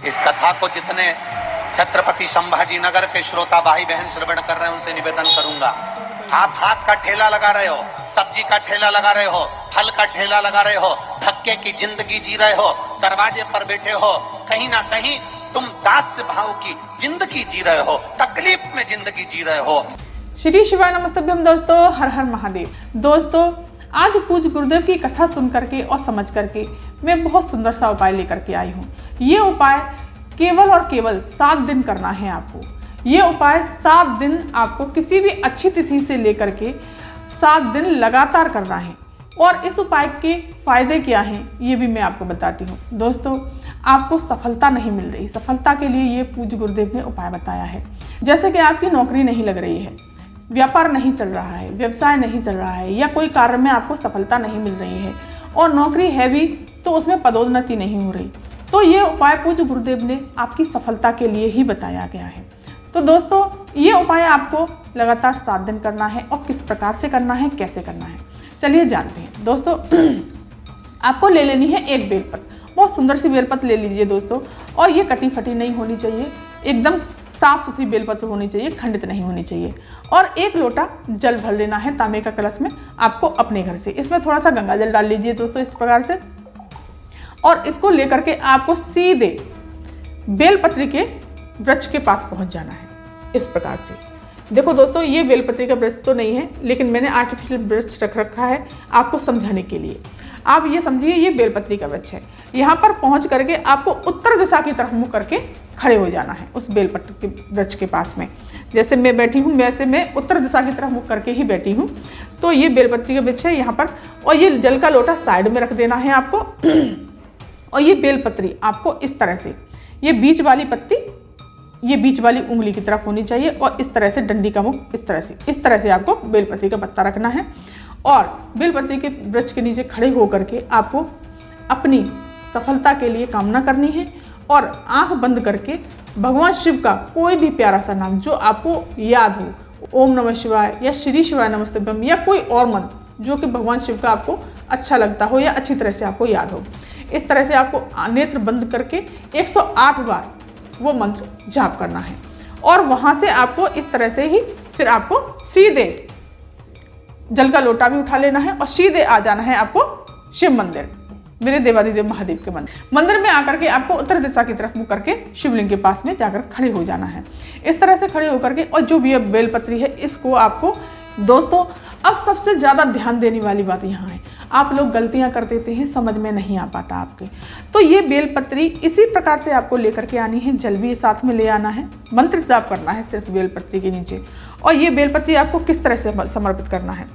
इस कथा को जितने छत्रपति संभाजी नगर के श्रोता भाई बहन श्रवण कर रहे हैं उनसे निवेदन करूंगा, आप हाथ का ठेला लगा रहे हो, सब्जी का ठेला लगा रहे हो, फल का ठेला लगा रहे हो, धक्के की जिंदगी जी रहे हो, दरवाजे पर बैठे हो, कहीं ना कहीं तुम दास भाव की जिंदगी जी रहे हो, तकलीफ में जिंदगी जी रहे हो। श्री शिवाय नमस्तभ्यम दोस्तों, हर हर महादेव। दोस्तों आज पूज्य गुरुदेव की कथा सुन करके और समझ करके मैं बहुत सुंदर सा उपाय लेकर के आई हूँ। ये उपाय केवल और केवल 7 दिन करना है आपको। ये उपाय 7 दिन आपको किसी भी अच्छी तिथि से लेकर के 7 दिन लगातार करना है। और इस उपाय के फायदे क्या हैं ये भी मैं आपको बताती हूँ। दोस्तों आपको सफलता नहीं मिल रही, सफलता के लिए ये पूज्य गुरुदेव ने उपाय बताया है। जैसे कि आपकी नौकरी नहीं लग रही है, व्यापार नहीं चल रहा है, व्यवसाय नहीं चल रहा है, या कोई कार्य में आपको सफलता नहीं मिल रही है और नौकरी है भी तो उसमें पदोन्नति नहीं हो रही, तो ये उपाय पूज्य गुरुदेव ने आपकी सफलता के लिए ही बताया गया है। तो दोस्तों ये उपाय आपको लगातार 7 दिन करना है और किस प्रकार से करना है, कैसे करना है, चलिए जानते हैं। दोस्तों आपको ले लेनी है एक बेलपत्र, बहुत सुंदर सी बेलपत्र ले लीजिए दोस्तों, और ये कटी फटी नहीं होनी चाहिए, एकदम साफ सुथरी बेलपत्र होनी चाहिए, खंडित नहीं होनी चाहिए। और 1 लोटा जल भर लेना है तांबे का कलश में आपको अपने घर से। इसमें थोड़ा सा गंगा जल डाल लीजिए दोस्तों इस प्रकार से, और इसको लेकर के आपको सीधे बेलपत्री के वृक्ष के पास पहुंच जाना है इस प्रकार से। देखो दोस्तों ये बेलपत्री का वृक्ष तो नहीं है, लेकिन मैंने आर्टिफिशियल वृक्ष रख रखा है आपको समझाने के लिए। आप ये समझिए ये बेलपत्री का वृक्ष है। यहाँ पर पहुँच करके आपको उत्तर दिशा की तरफ मुँह करके खड़े हो जाना है उस बेलपत्र के वृक्ष के पास में। जैसे मैं बैठी हूँ वैसे मैं उत्तर दिशा की तरफ मुँह करके ही बैठी हूँ। तो ये बेलपत्री का वृक्ष है यहाँ पर, और ये जल का लोटा साइड में रख देना है आपको। और ये बेलपत्री आपको इस तरह से, ये बीच वाली पत्ती ये बीच वाली उंगली की तरफ होनी चाहिए, और इस तरह से डंडी का मुख इस तरह से आपको बेलपत्री का पत्ता रखना है। और बेलपत्री के वृक्ष के नीचे खड़े होकर के आपको अपनी सफलता के लिए कामना करनी है, और आंख बंद करके भगवान शिव का कोई भी प्यारा सा नाम जो आपको याद हो, ओम नमः शिवाय या श्री शिवाय नमस्तभ्यम, या कोई और मंत्र जो कि भगवान शिव का आपको अच्छा लगता हो या अच्छी तरह से आपको याद हो, इस तरह से आपको नेत्र बंद करके 108 बार वो मंत्र जाप करना है। और वहाँ से आपको इस तरह से ही फिर आपको सीधे जल का लोटा भी उठा लेना है और सीधे आ जाना है आपको शिव मंदिर, मेरे देवादिदेव महादेव के मंदिर में आकर के आपको उत्तर दिशा की तरफ मुँह करके शिवलिंग के पास में जाकर खड़े हो जाना है इस तरह से खड़े होकर के। और जो भी बेलपत्री है इसको आपको दोस्तों, अब सबसे ज़्यादा ध्यान देने वाली बात यहाँ है, आप लोग गलतियाँ कर देते हैं, समझ में नहीं आ पाता आपके। तो ये बेलपत्री इसी प्रकार से आपको लेकर के आनी है, जल भी साथ में ले आना है, मंत्र जाप करना है सिर्फ बेलपत्री के नीचे। और ये बेलपत्री आपको किस तरह से समर्पित करना है,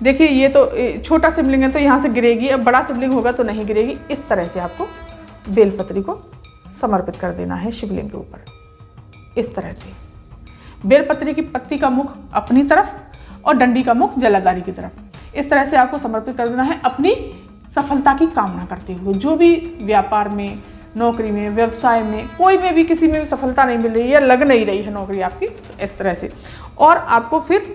देखिए ये तो छोटा शिवलिंग है तो यहाँ से गिरेगी, अब बड़ा शिवलिंग होगा तो नहीं गिरेगी। इस तरह से आपको बेलपत्री को समर्पित कर देना है शिवलिंग के ऊपर। इस तरह से बेलपत्री की पत्ती का मुख अपनी तरफ और डंडी का मुख जलाधारी की तरफ, इस तरह से आपको समर्पित कर देना है अपनी सफलता की कामना करते हुए। जो भी व्यापार में, नौकरी में, व्यवसाय में, कोई में भी किसी में भी सफलता नहीं मिल रही है या लग नहीं रही है नौकरी आपकी, तो इस तरह से। और आपको फिर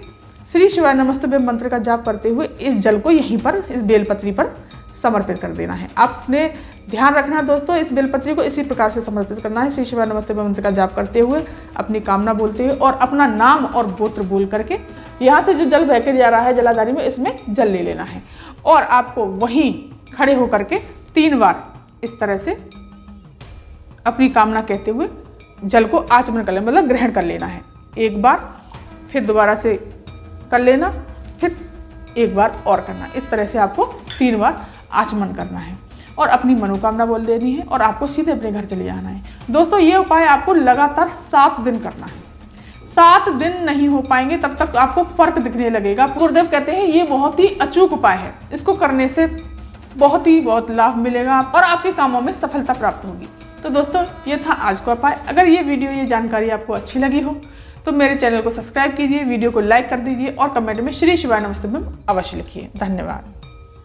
श्री शिवाय नमस्तभ्यम मंत्र का जाप करते हुए इस जल को यहीं पर इस बेलपत्री पर समर्पित कर देना है। आपने ध्यान रखना है दोस्तों, इस बेलपत्री को इसी प्रकार से समर्पित करना है, श्री शिवाय नमस्तभ्यम मंत्र का जाप करते हुए, अपनी कामना बोलते हुए और अपना नाम और गोत्र बोल करके यहाँ से जो जल बह के जा रहा है जलाधारी में, इसमें जल ले लेना है। और आपको वहीं खड़े होकर के 3 बार इस तरह से अपनी कामना कहते हुए जल को आचमन कर लेना, मतलब ग्रहण कर लेना है। 1 बार, फिर दोबारा से कर लेना, फिर 1 बार और करना। इस तरह से आपको 3 बार आचमन करना है और अपनी मनोकामना बोल देनी है, और आपको सीधे अपने घर चले जाना है। दोस्तों ये उपाय आपको लगातार 7 दिन करना है। 7 दिन नहीं हो पाएंगे तब तक आपको फर्क दिखने लगेगा। गुरुदेव कहते हैं ये बहुत ही अचूक उपाय है, इसको करने से बहुत लाभ मिलेगा और आपके कामों में सफलता प्राप्त होगी। तो दोस्तों ये था आज का उपाय। अगर ये वीडियो, ये जानकारी आपको अच्छी लगी हो तो मेरे चैनल को सब्सक्राइब कीजिए, वीडियो को लाइक कर दीजिए और कमेंट में श्री शिवाय नमस्तभ्यम अवश्य लिखिए। धन्यवाद।